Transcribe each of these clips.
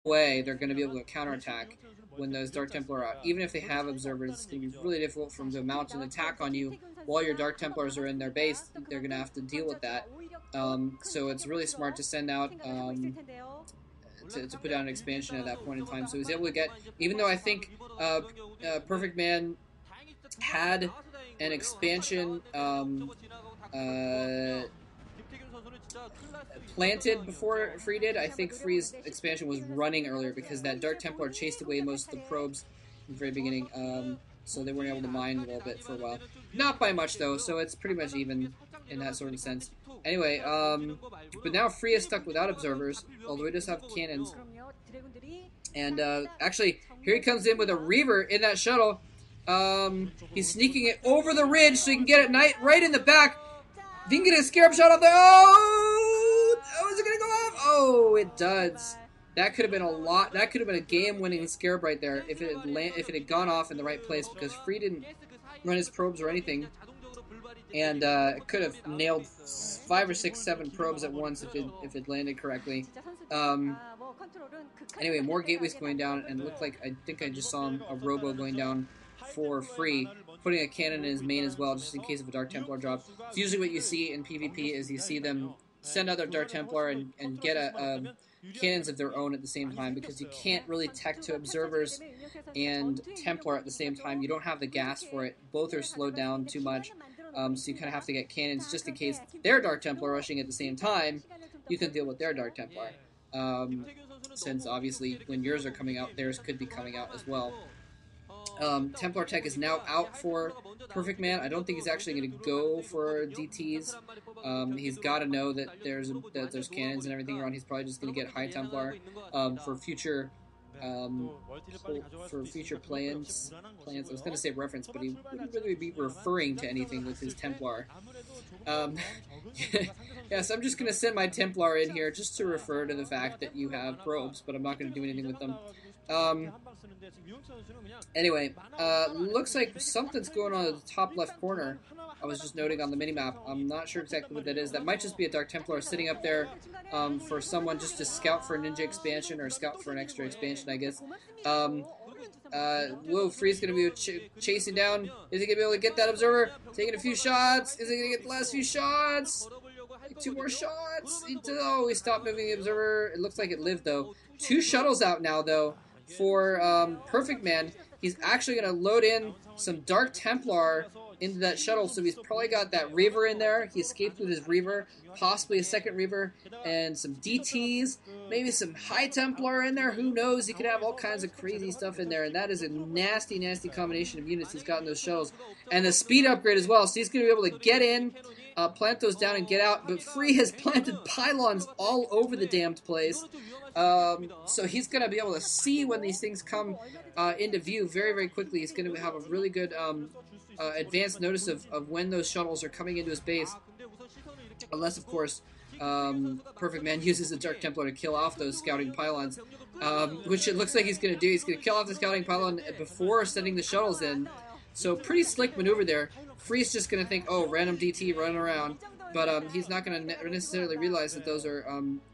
way they're going to be able to counterattack when those Dark Templar are out. Even if they have observers, it's going to be really difficult for them to mount an attack on you while your Dark Templars are in their base. They're going to have to deal with that. So it's really smart to send out to put down an expansion at that point in time. So he's able to get, even though I think Perfectman had an expansion planted before Free did. I think Free's expansion was running earlier because that Dark Templar chased away most of the probes in the very beginning, so they weren't able to mine a little bit for a while. Not by much, though, so it's pretty much even in that sort of sense. Anyway, but now Free is stuck without observers, although he does have cannons. And actually, here he comes in with a Reaver in that shuttle. He's sneaking it over the ridge so he can get it right in the back. If he can get a Scarab shot off there, oh, is it gonna go off? Oh, it does. That could have been a lot. That could have been a game-winning Scarab right there if it had gone off in the right place, because Free didn't run his probes or anything, and it could have nailed 5 or 6, 7 probes at once if it landed correctly. Anyway, more gateways going down, and it looked like I think I just saw a Robo going down for Free, putting a cannon in his main as well, just in case of a Dark Templar drop. It's usually what you see in PvP is you see them send out their Dark Templar and get cannons of their own at the same time, because you can't really tech to observers and Templar at the same time. You don't have the gas for it. Both are slowed down too much, so you kind of have to get cannons just in case their Dark Templar rushing at the same time. You can deal with their Dark Templar, since obviously when yours are coming out, theirs could be coming out as well. Templar Tech is now out for Perfectman. I don't think he's actually going to go for DTs. He's got to know that there's cannons and everything around. He's probably just going to get High Templar for future plans. I was going to say reference, but he wouldn't really be referring to anything with his Templar. Yes, I'm just going to send my Templar in here just to refer to the fact that you have probes, but I'm not going to do anything with them. Anyway, looks like something's going on at the top left corner. I was just noting on the minimap. I'm not sure exactly what that is. That might just be a Dark Templar sitting up there for someone just to scout for a ninja expansion or scout for an extra expansion, I guess. Whoa, Free's going to be chasing down. Is he going to be able to get that observer? Taking a few shots. Is he going to get the last few shots? 2 more shots. Oh, he stopped moving the observer. It looks like it lived, though. 2 shuttles out now, though, for Perfectman. He's actually going to load in some Dark Templar into that shuttle, so he's probably got that Reaver in there. He escaped with his Reaver, possibly a second Reaver, and some DTs, maybe some High Templar in there. Who knows? He could have all kinds of crazy stuff in there, and that is a nasty, nasty combination of units he's got in those shuttles. And the speed upgrade as well, so he's going to be able to get in, plant those down and get out, but Free has planted pylons all over the damned place, so he's going to be able to see when these things come into view very, very quickly. He's going to have a really good advanced notice of when those shuttles are coming into his base, unless, of course, Perfectman uses the Dark Templar to kill off those scouting pylons, which it looks like he's going to do. He's going to kill off the scouting pylon before sending the shuttles in. So pretty slick maneuver there. Free's just going to think, oh, random DT running around, but he's not going to necessarily realize that those are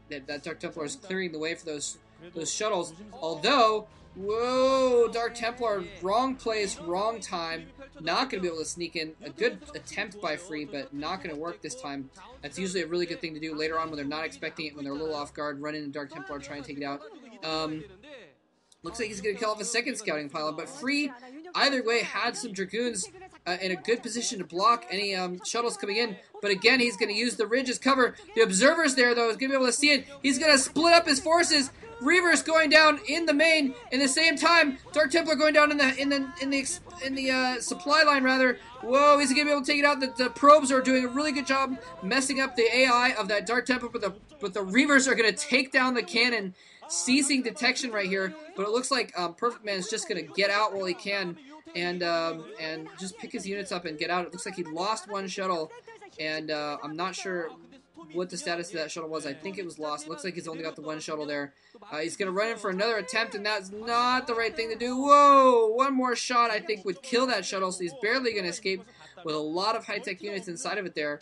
that Dark Templar is clearing the way for those shuttles. Although, whoa, Dark Templar, wrong place, wrong time. Not going to be able to sneak in. A good attempt by Free, but not going to work this time. That's usually a really good thing to do later on when they're not expecting it, when they're a little off guard, run into Dark Templar, try and take it out. Looks like he's going to kill off a second scouting pylon, but Free, either way, had some Dragoons in a good position to block any shuttles coming in. But again, he's going to use the ridge as cover. The observer's there, though. He's going to be able to see it. He's going to split up his forces. Reaver's going down in the main. In the same time, Dark Templar going down in the supply line, rather. Whoa, he's going to be able to take it out. The probes are doing a really good job messing up the AI of that Dark Templar, but the Reavers are going to take down the cannon, ceasing detection right here. But it looks like Perfectman is just going to get out while he can and just pick his units up and get out. It looks like he lost one shuttle, and I'm not sure what the status of that shuttle was. I think it was lost. Looks like he's only got the one shuttle there. He's going to run in for another attempt, and that's not the right thing to do. Whoa! One more shot, I think, would kill that shuttle, so he's barely going to escape with a lot of high-tech units inside of it there.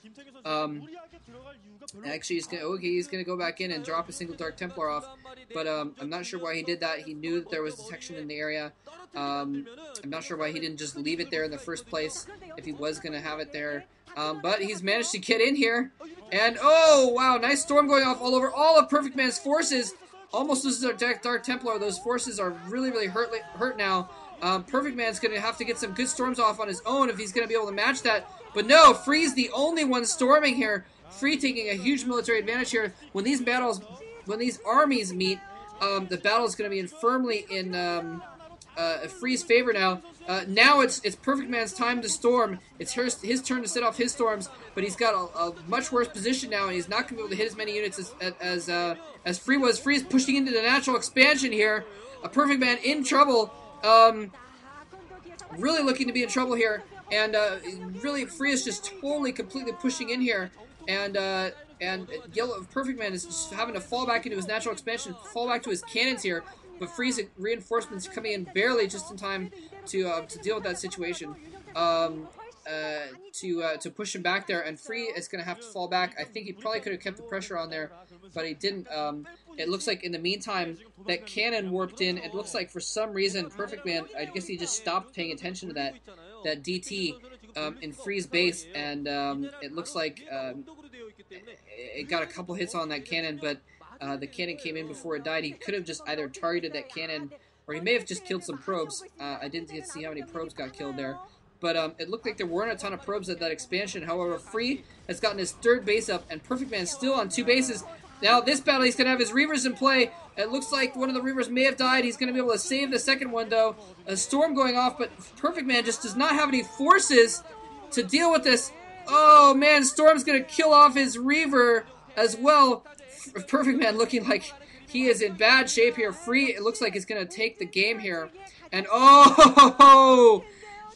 Actually, he's gonna go back in and drop a single Dark Templar off, but I'm not sure why he did that. He knew that there was detection in the area. I'm not sure why he didn't just leave it there in the first place if he was gonna have it there. But he's managed to get in here, and oh wow, nice storm going off all over all of Perfectman's forces. Almost loses our Dark Templar. Those forces are really hurt now. Perfectman's gonna have to get some good storms off on his own if he's gonna be able to match that. But no, Free's the only one storming here. Free taking a huge military advantage here. When these armies meet, the battle is going to be firmly in Free's favor now. Now it's Perfectman's time to storm. It's his turn to set off his storms, but he's got a much worse position now, and he's not going to be able to hit as many units as Free was. Free is pushing into the natural expansion here. Perfectman in trouble. Really looking to be in trouble here, and really Free is just totally, completely pushing in here. And Perfectman is just having to fall back into his natural expansion, fall back to his cannons here. But Free's reinforcements coming in barely just in time to deal with that situation, to push him back there. And Free is going to have to fall back. I think he probably could have kept the pressure on there, but he didn't. It looks like in the meantime that cannon warped in. It looks like for some reason Perfectman, I guess he just stopped paying attention to that DT in Free's base, and it looks like it got a couple hits on that cannon, but the cannon came in before it died. He could have just either targeted that cannon, or he may have just killed some probes. I didn't get to see how many probes got killed there, but it looked like there weren't a ton of probes at that expansion. However, Free has gotten his third base up, and Perfectman's still on 2 bases. Now, this battle, he's going to have his Reavers in play. It looks like one of the Reavers may have died. He's going to be able to save the second one, though. A storm going off, but Perfectman just does not have any forces to deal with this. Oh, man, Storm's going to kill off his Reaver as well. Perfectman looking like he is in bad shape here. Free, it looks like he's going to take the game here. And, oh,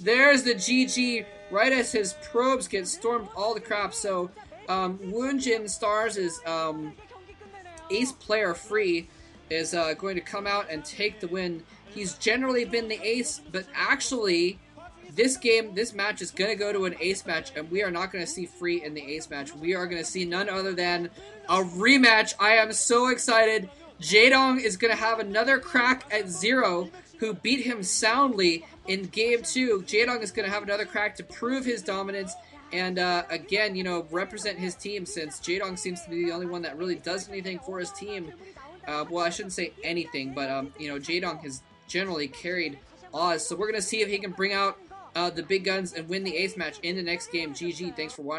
there's the GG right as his probes get stormed all the crap. So, Woonjin Stars' ace player Free is going to come out and take the win. He's generally been the ace, but actually this match is going to go to an ace match, and we are not going to see Free in the ace match. We are going to see none other than a rematch. I am so excited. Jaedong is going to have another crack at Zero, who beat him soundly in Game 2. Jaedong is going to have another crack to prove his dominance and, again, you know, represent his team, since Jaedong seems to be the only one that really does anything for his team. Well, I shouldn't say anything, but, you know, Jaedong has generally carried Oz. So we're going to see if he can bring out the big guns and win the ace match in the next game. GG. Thanks for watching.